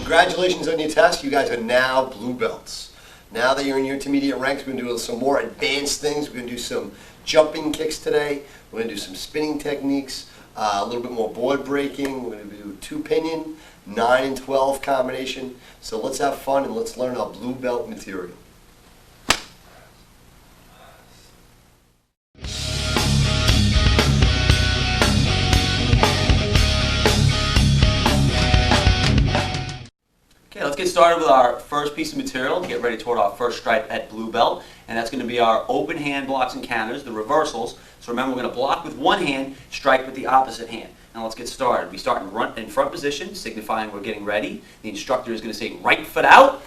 Congratulations on your test. You guys are now blue belts. Now that you're in your intermediate ranks, we're going to do some more advanced things. We're going to do some jumping kicks today. We're going to do some spinning techniques, a little bit more board breaking. We're going to do 2-pinion, 9 and 12 combination. So let's have fun and let's learn our blue belt material. Okay, let's get started with our first piece of material to get ready toward our first stripe at blue belt, and that's going to be our open hand blocks and counters, the reversals. So remember, we're going to block with one hand, strike with the opposite hand. Now let's get started. We start in front position, signifying we're getting ready. The instructor is going to say right foot out.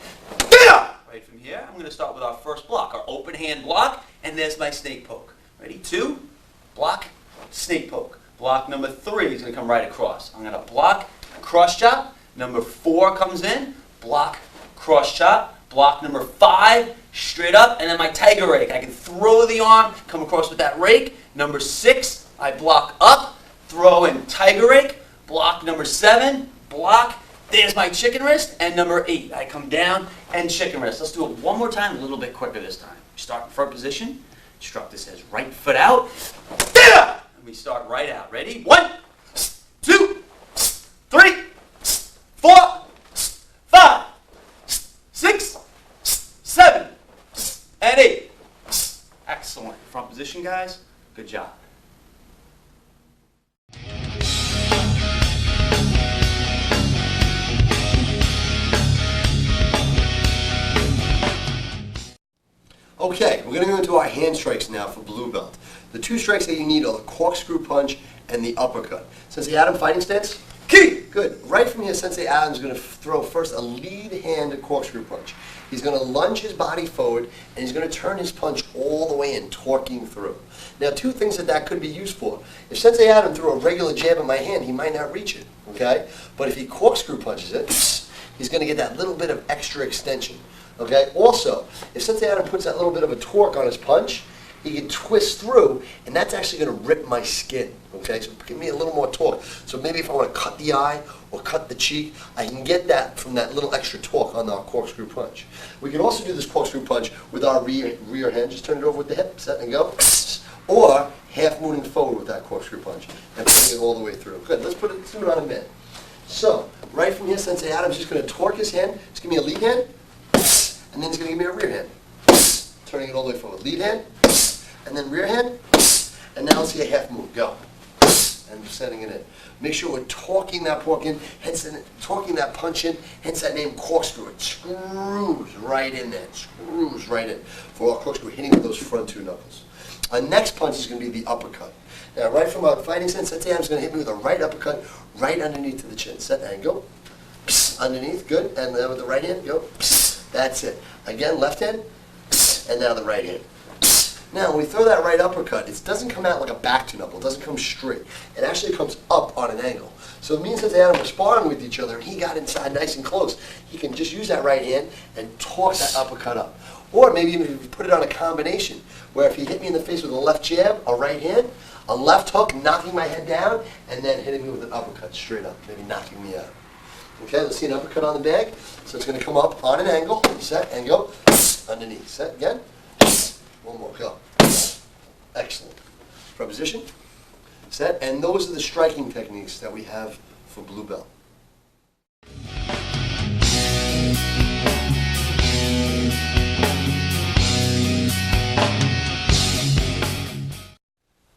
Right from here, I'm going to start with our first block, our open hand block, and there's my snake poke. Ready? 2, block, snake poke. Block number 3 is going to come right across. I'm going to block, cross chop. Number 4 comes in, block, cross chop. Block number 5, straight up, and then my tiger rake. I can throw the arm, come across with that rake. Number 6, I block up, throw in tiger rake. Block number 7, block, there's my chicken wrist. And number 8, I come down and chicken wrist. Let's do it one more time, a little bit quicker this time. Start in front position. Instructor says right foot out. And we start right out. Ready? 1, 2, 3, 4, 5, 6, 7, and 8. Excellent. Front position, guys. Good job. Okay, we're going to go into our hand strikes now for blue belt. The 2 strikes that you need are the corkscrew punch and the uppercut. Sensei Adam, fighting stance? Key! Good. Right from here, Sensei Adam's going to throw first a lead hand corkscrew punch. He's going to lunge his body forward, and he's going to turn his punch all the way in, torquing through. Now, 2 things that could be used for. If Sensei Adam threw a regular jab in my hand, he might not reach it, okay? But if he corkscrew punches it, he's going to get that little bit of extra extension, okay? Also, if Sensei Adam puts that little bit of a torque on his punch, he can twist through, and that's actually going to rip my skin, okay? So give me a little more torque. So maybe if I want to cut the eye or cut the cheek, I can get that from that little extra torque on our corkscrew punch. We can also do this corkscrew punch with our rear hand. Just turn it over with the hip, set and go. Or half moving forward with that corkscrew punch and putting it all the way through. Good, let's do it on a minute. So, right from here, Sensei Adam's just going to torque his hand. Just give me a lead hand, and then he's going to give me a rear hand. Turning it all the way forward. Lead hand, and then rear hand, and now let's see a half move. Go. And setting it in. Make sure we're torquing that pork in, hence torquing that punch in, hence that name corkscrew. It screws right in there. It screws right in. For our corkscrew, hitting with those front 2 knuckles. Our next punch is going to be the uppercut. Now, right from our fighting stance, Sensei Adam's going to hit me with a right uppercut right underneath to the chin. Set and go. Underneath, good. And then with the right hand, go. That's it. Again, left hand, and now the right hand. Now, when we throw that right uppercut, it doesn't come out like a back 2 knuckle. It doesn't come straight. It actually comes up on an angle. So it means that Adam were sparring with each other, and he got inside nice and close. He can just use that right hand and torque that uppercut up. Or maybe even if you put it on a combination, where if he hit me in the face with a left jab, a right hand, a left hook, knocking my head down, and then hitting me with an uppercut straight up, maybe knocking me out. Okay, let's see an uppercut on the bag. So it's going to come up on an angle, set, and go underneath. Set, again. One more, go. Excellent. From position, set, and those are the striking techniques that we have for blue belt.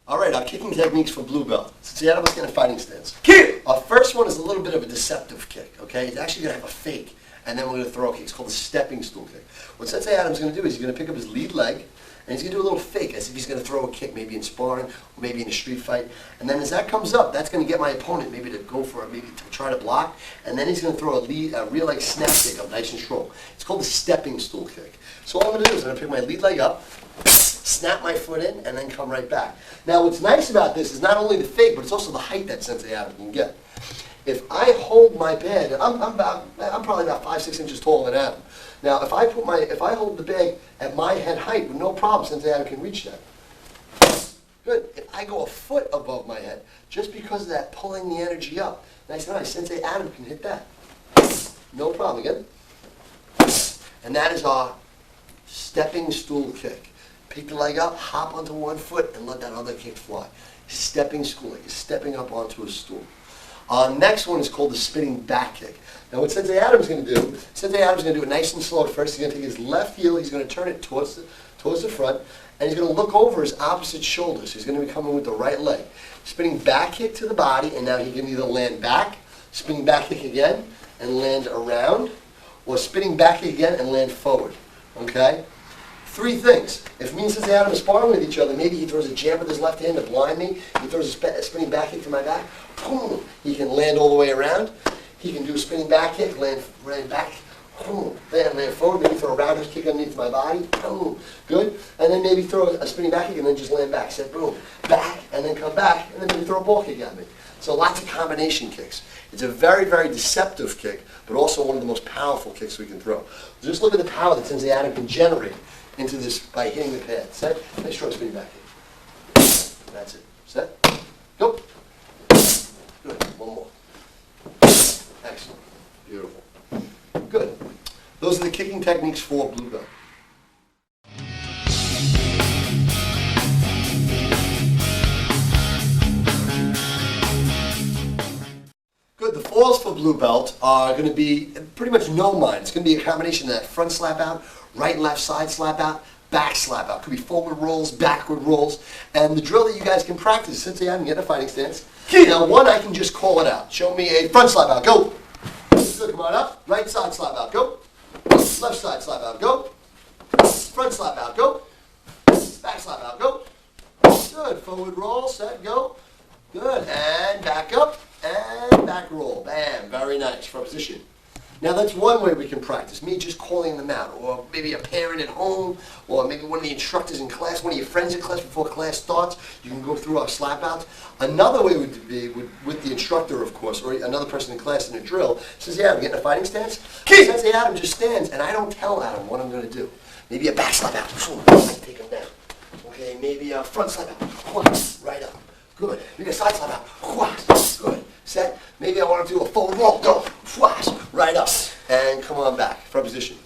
All right, our kicking techniques for blue belt. Sensei Adam, let's get a fighting stance. Kick! Our first one is a little bit of a deceptive kick, okay? It's actually going to have a fake, and then we're going to throw a kick. It's called a stepping stool kick. What Sensei Adam's going to do is he's going to pick up his lead leg, and he's going to do a little fake, as if he's going to throw a kick, maybe in sparring, or maybe in a street fight. And then as that comes up, that's going to get my opponent maybe to go for it, maybe to try to block. And then he's going to throw a real like snap kick up nice and strong. It's called the stepping stool kick. So all I'm going to do is I'm going to pick my lead leg up, snap my foot in, and then come right back. Now what's nice about this is not only the fake, but it's also the height that Sensei Adam can get. If I hold my bag, I'm probably about 5-6 inches taller than Adam. Now, if I hold the bag at my head height with no problem, Sensei Adam can reach that. Good. If I go a foot above my head, just because of that pulling the energy up, nice and nice, Sensei Adam can hit that. No problem. Again. And that is our stepping stool kick. Pick the leg up, hop onto one foot, and let that other kick fly. Stepping stool, like you're stepping up onto a stool. Next one is called the spinning back kick. Now what Sensei Adam's going to do, Sensei Adam's going to do it nice and slow at first. He's going to take his left heel, he's going to turn it towards the front, and he's going to look over his opposite shoulder. So he's going to be coming with the right leg. Spinning back kick to the body, and now he can either land back, spinning back kick again, and land around, or spinning back kick again and land forward. Okay? 3 things. If me and Sensei Adam are sparring with each other, maybe he throws a jab with his left hand to blind me. He throws a spinning back kick to my back. Boom. He can land all the way around. He can do a spinning back kick, land back. Boom. Then land forward. Maybe throw a roundhouse kick underneath my body. Boom. Good. And then maybe throw a spinning back kick and then just land back. Set boom. Back and then come back and then maybe throw a ball kick at me. So lots of combination kicks. It's a very, very deceptive kick, but also one of the most powerful kicks we can throw. Just look at the power that Sensei Adam can generate into this by hitting the pad. Set. Nice strong spinning back kick. That's it. Set. Go. Good. One more. Excellent. Beautiful. Good. Those are the kicking techniques for blue belt. Good. The falls for blue belt are going to be pretty much no mind. It's going to be a combination of that front slap out, right and left side slap out, back slap out. Could be forward rolls, backward rolls. And the drill that you guys can practice, since I haven't get a fighting stance. Now, one, I can just call it out. Show me a front slap out. Go. So come on up. Right side slap out. Go. Left side slap out. Go. Front slap out. Go. Back slap out. Go. Good. Forward roll. Set. Go. Good. And back up. And back roll. Bam. Very nice. Front position. Now that's one way we can practice, me just calling them out, or maybe a parent at home, or maybe one of the instructors in class, one of your friends in class before class starts, you can go through our slap outs. Another way would be with the instructor, of course, or another person in class in a drill, says, yeah, I'm getting a fighting stance. Sensei Adam just stands, and I don't tell Adam what I'm going to do. Maybe a back slap out, take him down. Okay, maybe a front slap out, right up. Good. Maybe a side slap out, good. Set. Maybe I want to do a forward roll. Go. Flash. Right up. And come on back. Front position.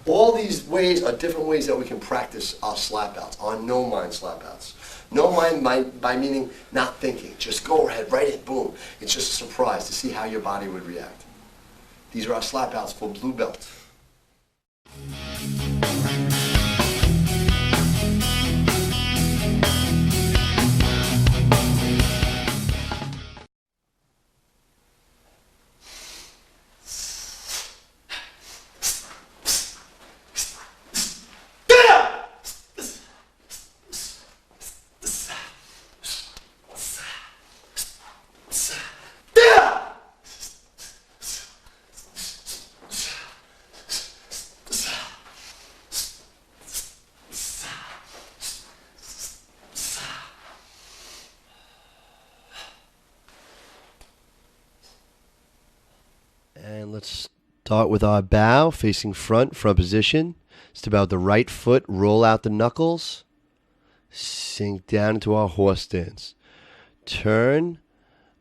All these ways are different ways that we can practice our slap outs, our no mind slap outs. No mind by meaning not thinking. Just go ahead, right in, boom. It's just a surprise to see how your body would react. These are our slap outs for blue belt. And let's start with our bow, facing front position. Step out the right foot, roll out the knuckles, sink down into our horse stance. Turn,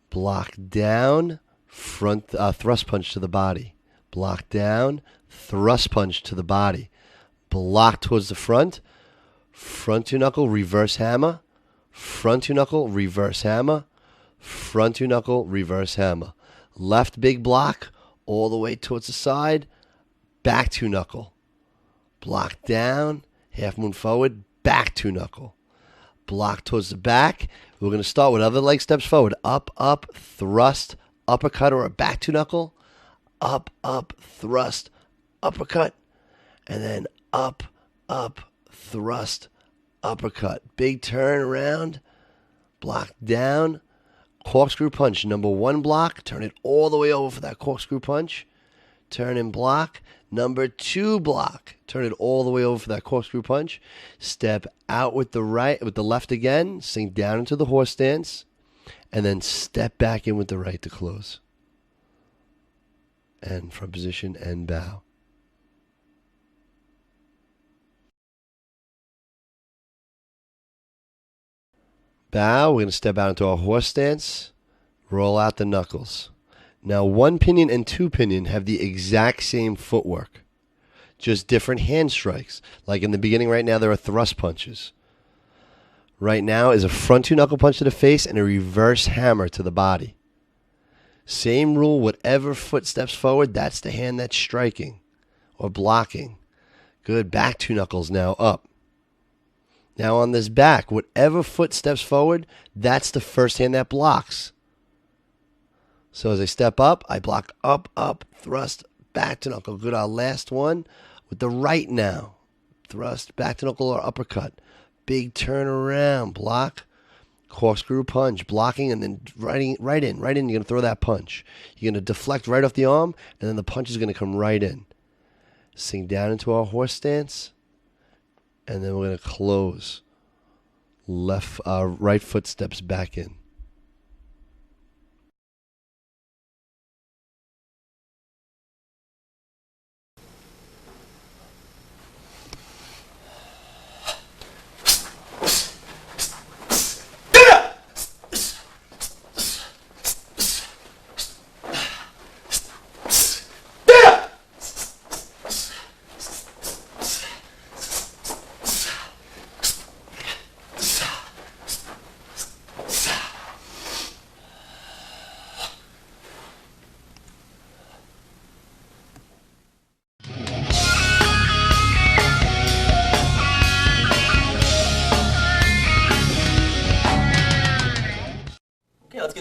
block down, front thrust punch to the body. Block down, thrust punch to the body. Block towards the front, front 2 knuckle, reverse hammer, front 2 knuckle, reverse hammer, front 2 knuckle, reverse hammer. Left big block, all the way towards the side, back 2 knuckle. Block down, half moon forward, back 2 knuckle. Block towards the back. We're going to start with other leg steps forward. Up, thrust, uppercut or a back 2 knuckle. Up, thrust, uppercut. And then up, thrust, uppercut. Big turn around, block down. Corkscrew punch, number 1 block. Turn it all the way over for that corkscrew punch. Turn and block. Number 2 block. Turn it all the way over for that corkscrew punch. Step out with the left again. Sink down into the horse stance. And then step back in with the right to close. And from position and bow. Bow. We're going to step out into our horse stance. Roll out the knuckles. Now, one pinion and two pinion have the exact same footwork, just different hand strikes. Like in the beginning right now, there are thrust punches. Right now is a front two knuckle punch to the face and a reverse hammer to the body. Same rule, whatever foot steps forward, that's the hand that's striking or blocking. Good, back two knuckles now up. Now on this back, whatever foot steps forward, that's the first hand that blocks. So as I step up, I block up, up, thrust, back to knuckle. Good, our last one with the right now. Thrust, back to knuckle or uppercut. Big turn around, block, corkscrew punch, blocking, and then right in. You're going to throw that punch. You're going to deflect right off the arm, and then the punch is going to come right in. Sink down into our horse stance, and then we're going to close. Right foot steps back in.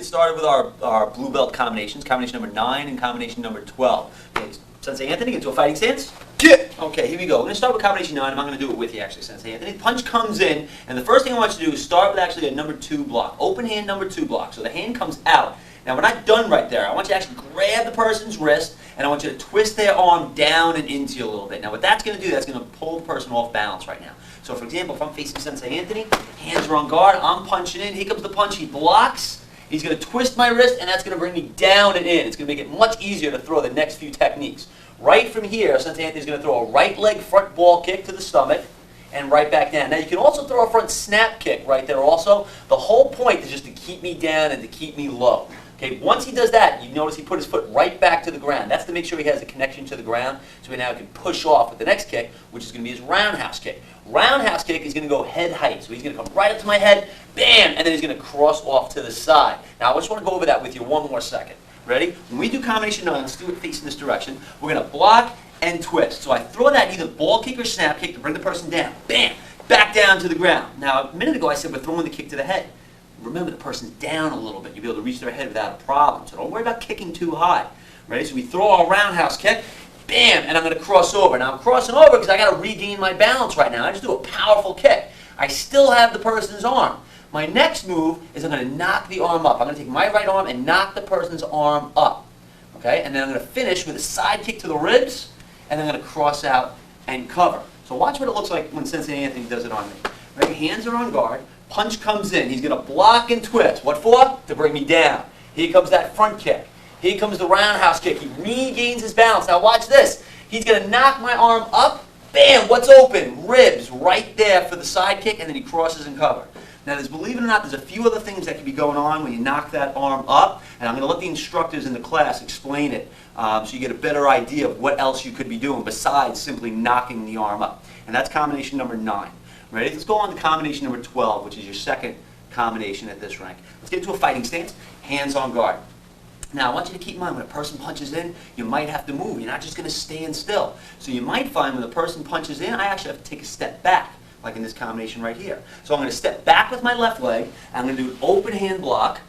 Started with our blue belt combinations, combination number 9 and combination number 12. Okay, Sensei Anthony, get to a fighting stance? Yeah. Okay, here we go. We're going to start with combination 9, and I'm going to do it with you actually, Sensei Anthony. Punch comes in, and the first thing I want you to do is start with actually a number 2 block. Open hand number 2 block. So the hand comes out. Now we're not done right there. I want you to actually grab the person's wrist, and I want you to twist their arm down and into you a little bit. Now what that's going to do, that's going to pull the person off balance right now. So for example, if I'm facing Sensei Anthony, hands are on guard, I'm punching in, here comes the punch, he blocks. He's going to twist my wrist, and that's going to bring me down and in. It's going to make it much easier to throw the next few techniques. Right from here, Sensei Anthony's going to throw a right leg front ball kick to the stomach and right back down. Now, you can also throw a front snap kick right there also. The whole point is just to keep me down and to keep me low. Okay, once he does that, you notice he put his foot right back to the ground. That's to make sure he has a connection to the ground, so he now can push off with the next kick, which is going to be his roundhouse kick. Roundhouse kick is going to go head height, so he's going to come right up to my head, bam, and then he's going to cross off to the side. Now, I just want to go over that with you one more second. Ready? When we do combination 9, let's do it facing this direction. We're going to block and twist. So I throw that either ball kick or snap kick to bring the person down, bam, back down to the ground. Now, a minute ago I said we're throwing the kick to the head. Remember, the person's down a little bit. You'll be able to reach their head without a problem. So don't worry about kicking too high. Ready? So we throw our roundhouse kick, bam, and I'm going to cross over. Now I'm crossing over because I got to regain my balance right now. I just do a powerful kick. I still have the person's arm. My next move is I'm going to knock the arm up. I'm going to take my right arm and knock the person's arm up. Okay? And then I'm going to finish with a side kick to the ribs, and then I'm going to cross out and cover. So watch what it looks like when Sensei Anthony does it on me. Ready? Hands are on guard. Punch comes in. He's going to block and twist. What for? To bring me down. Here comes that front kick. Here comes the roundhouse kick. He regains his balance. Now watch this. He's going to knock my arm up. Bam! What's open? Ribs right there for the side kick, and then he crosses and cover. Now, believe it or not, there's a few other things that can be going on when you knock that arm up, and I'm going to let the instructors in the class explain it so you get a better idea of what else you could be doing besides simply knocking the arm up. And that's combination number 9. Ready? Let's go on to combination number 12, which is your second combination at this rank. Let's get into a fighting stance, hands on guard. Now, I want you to keep in mind, when a person punches in, you might have to move. You're not just going to stand still. So you might find when the person punches in, I actually have to take a step back, like in this combination right here. So I'm going to step back with my left leg, and I'm going to do an open hand block,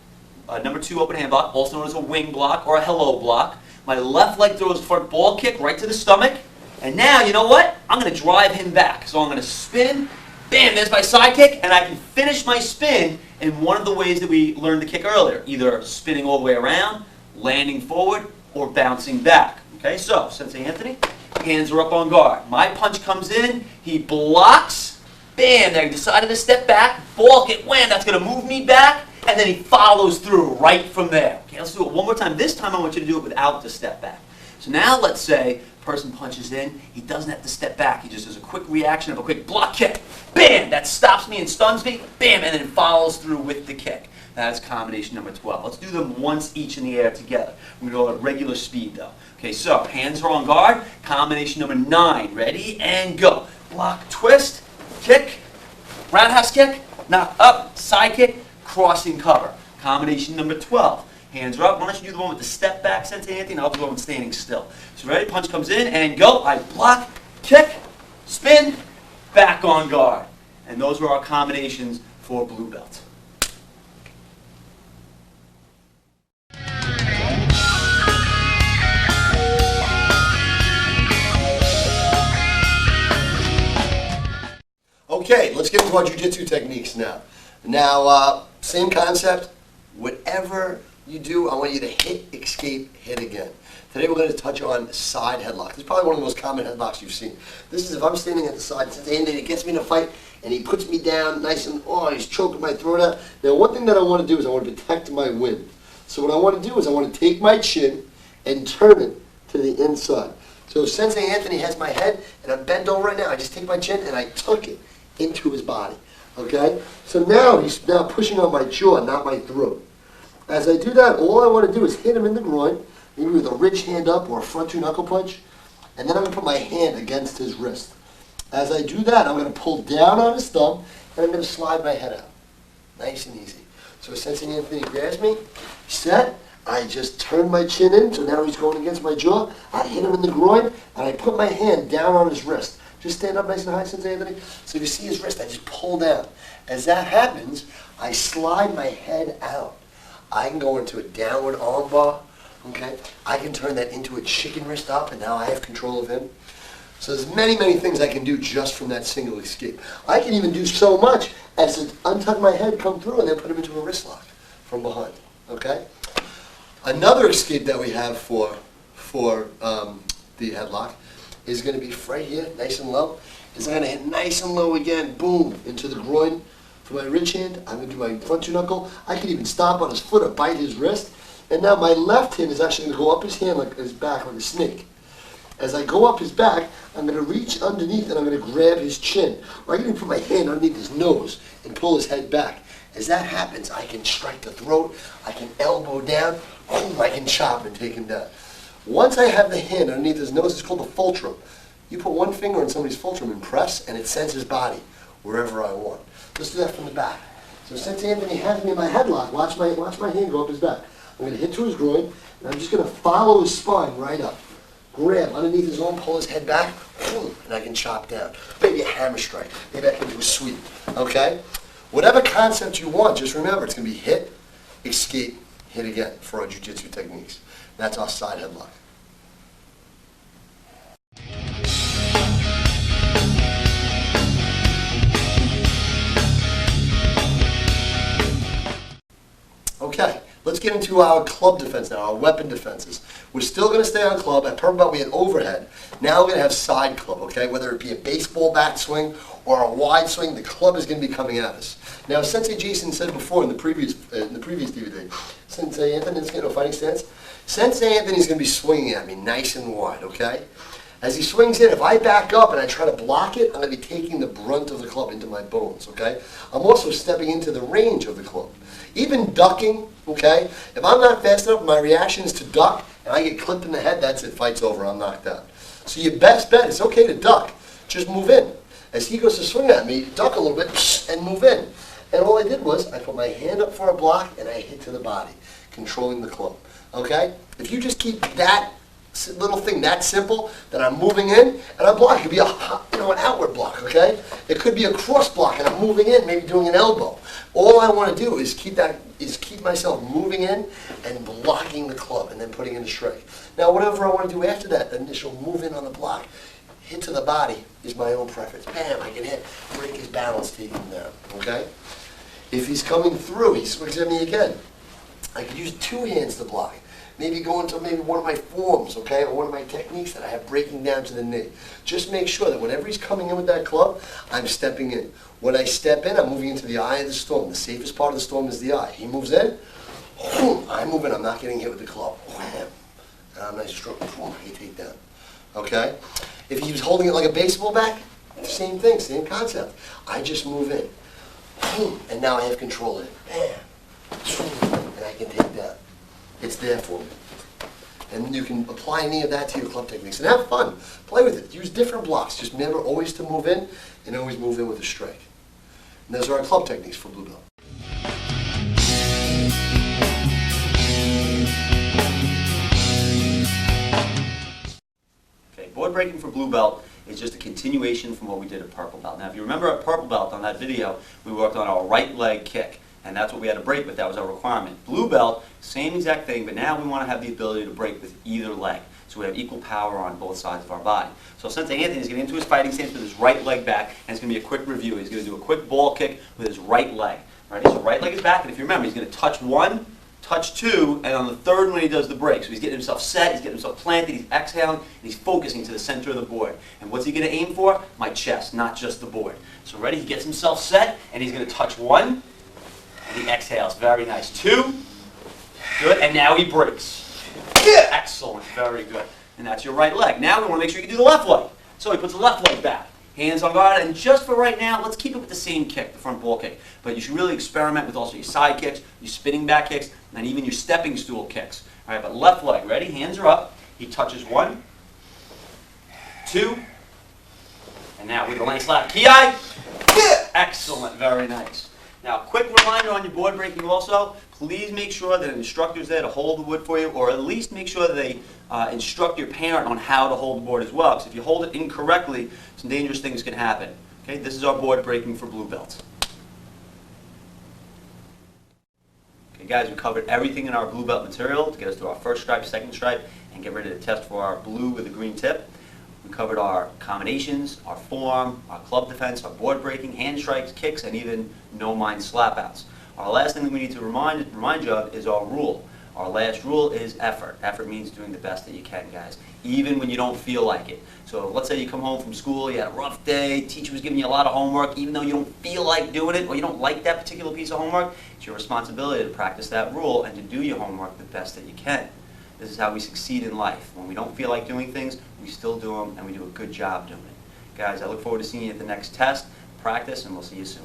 number 2 open hand block, also known as a wing block or a hello block. My left leg throws a front ball kick right to the stomach. And now, you know what? I'm going to drive him back. So I'm going to spin, bam, there's my side kick, and I can finish my spin in one of the ways that we learned to kick earlier, either spinning all the way around, landing forward, or bouncing back. Okay, so, Sensei Anthony, hands are up on guard. My punch comes in, he blocks, bam, there, he decided to step back, ball kick, wham, that's going to move me back, and then he follows through right from there. Okay, let's do it one more time. This time I want you to do it without the step back. So now let's say person punches in, he doesn't have to step back. He just does a quick reaction of a quick block kick. Bam! That stops me and stuns me. Bam! And then follows through with the kick. That is combination number 12. Let's do them once each in the air together. We're going to go at regular speed though. Okay, so hands are on guard. Combination number 9. Ready and go. Block, twist, kick, roundhouse kick, knock up, side kick, crossing cover. Combination number 12. Hands are up. Why don't you do the one with the step back, Sensei Anthony, and I'll do the one with standing still. So ready? Punch comes in and go. I block, kick, spin, back on guard. And those were our combinations for blue belt. Okay, let's get into our jiu-jitsu techniques now. Now, same concept. Whatever you do, I want you to hit, escape, hit again. Today we're going to touch on side headlock. This is probably one of the most common headlocks you've seen. This is if I'm standing at the side, and he gets me in a fight, and he puts me down nice and, he's choking my throat out. Now, one thing that I want to do is I want to protect my wind. So what I want to do is I want to take my chin and turn it to the inside. So if Sensei Anthony has my head, and I'm bent over right now, I just take my chin and I tuck it into his body. Okay? So now he's now pushing on my jaw, not my throat. As I do that, all I want to do is hit him in the groin, maybe with a ridge hand up or a front two knuckle punch, and then I'm going to put my hand against his wrist. As I do that, I'm going to pull down on his thumb, and I'm going to slide my head out. Nice and easy. So Sensei Anthony grabs me, set, I just turn my chin in, so now he's going against my jaw, I hit him in the groin, and I put my hand down on his wrist. Just stand up nice and high, Sensei Anthony. So if you see his wrist, I just pull down. As that happens, I slide my head out. I can go into a downward arm bar, okay? I can turn that into a chicken wrist up, and now I have control of him. So there's many, many things I can do just from that single escape. I can even do so much as to untuck my head, come through, and then put him into a wrist lock from behind, okay? Another escape that we have for the headlock is going to be right here, nice and low. Is I'm going to hit nice and low again, boom, into the groin. For my ridge hand, I'm going to do my front two knuckle. I can even stomp on his foot or bite his wrist. And now my left hand is actually going to go up his hand, like his back, like a snake. As I go up his back, I'm going to reach underneath and I'm going to grab his chin. Or I can even put my hand underneath his nose and pull his head back. As that happens, I can strike the throat, I can elbow down, boom, I can chop and take him down. Once I have the hand underneath his nose, it's called the fulcrum. You put one finger on somebody's fulcrum and press, and it sends his body wherever I want. Let's do that from the back. So Sensei Anthony has me in my headlock. Watch my hand go up his back. I'm going to hit to his groin, and I'm just going to follow his spine right up. Grab underneath his arm, pull his head back, boom, and I can chop down. Maybe a hammer strike. Maybe I can do a sweep. Okay? Whatever concept you want, just remember, it's going to be hit, escape, hit again for our jiu-jitsu techniques. That's our side headlock. Okay, let's get into our club defense now, our weapon defenses. We're still going to stay on club. At purple belt we had overhead. Now we're going to have side club, okay? Whether it be a baseball bat swing or a wide swing, the club is going to be coming at us. Now, Sensei Jason said before in the previous DVD, Sensei Anthony's getting a fighting stance. Sensei Anthony's going to be swinging at me nice and wide, okay? As he swings in, if I back up and I try to block it, I'm going to be taking the brunt of the club into my bones, okay? I'm also stepping into the range of the club. Even ducking, okay? If I'm not fast enough, my reaction is to duck, and I get clipped in the head, that's it, fight's over, I'm knocked out. So your best bet, it's okay to duck, just move in. As he goes to swing at me, duck a little bit, and move in. And all I did was, I put my hand up for a block, and I hit to the body, controlling the club, okay? If you just keep that little thing that simple, that I'm moving in, and I'm blocking. It could be an outward block, okay? It could be a cross block, and I'm moving in, maybe doing an elbow. All I want to do is keep myself moving in and blocking the club, and then putting in a strike. Now, whatever I want to do after that initial move in on the block, hit to the body is my own preference. Bam, I can hit, break his balance, take him down, okay? If he's coming through, he swings at me again. I could use two hands to block. Maybe go into maybe one of my forms, okay, or one of my techniques that I have breaking down to the knee. Just make sure that whenever he's coming in with that club, I'm stepping in. When I step in, I'm moving into the eye of the storm. The safest part of the storm is the eye. He moves in, I move in. I'm not getting hit with the club. Wham! And I'm nice stroke. Boom, I take down. Okay? If he was holding it like a baseball bat, same thing, same concept. I just move in. Boom, and now I have control of it. Bam. And I can take that. It's there for me. And you can apply any of that to your club techniques. And have fun. Play with it. Use different blocks. Just remember always to move in, and always move in with a strike. And those are our club techniques for blue belt. Okay, board breaking for blue belt is just a continuation from what we did at purple belt. Now, if you remember at purple belt on that video, we worked on our right leg kick, and that's what we had to break with. That was our requirement. Blue belt, same exact thing, but now we want to have the ability to break with either leg. So we have equal power on both sides of our body. So Sensei Anthony is getting into his fighting stance with his right leg back, and it's going to be a quick review. He's going to do a quick ball kick with his right leg. Ready? So right leg is back, and if you remember, he's going to touch one, touch two, and on the third one he does the break. So he's getting himself set, he's getting himself planted, he's exhaling, and he's focusing to the center of the board. And what's he going to aim for? My chest, not just the board. So ready? He gets himself set, and he's going to touch one, and he exhales. Very nice. Two. Good. And now he breaks. Yeah. Excellent. Very good. And that's your right leg. Now we want to make sure you can do the left leg. So he puts the left leg back. Hands on guard. And just for right now, let's keep it with the same kick, the front ball kick. But you should really experiment with also your side kicks, your spinning back kicks, and even your stepping stool kicks. All right, but left leg. Ready? Hands are up. He touches one, two, and now with a nice left. Ki. Yeah. Excellent. Very nice. Now, quick reminder on your board breaking also, please make sure that an instructor is there to hold the wood for you, or at least make sure that they instruct your parent on how to hold the board as well, because if you hold it incorrectly, some dangerous things can happen. Okay, this is our board breaking for blue belts. Okay guys, we covered everything in our blue belt material to get us to our first stripe, second stripe, and get ready to test for our blue with a green tip. We covered our combinations, our forearm, our club defense, our board breaking, hand strikes, kicks, and even no-mind slap-outs. Our last thing that we need to remind you of is our rule. Our last rule is effort. Effort means doing the best that you can, guys, even when you don't feel like it. So let's say you come home from school, you had a rough day, teacher was giving you a lot of homework, even though you don't feel like doing it or you don't like that particular piece of homework, it's your responsibility to practice that rule and to do your homework the best that you can. This is how we succeed in life. When we don't feel like doing things, we still do them, and we do a good job doing it. Guys, I look forward to seeing you at the next test, practice, and we'll see you soon.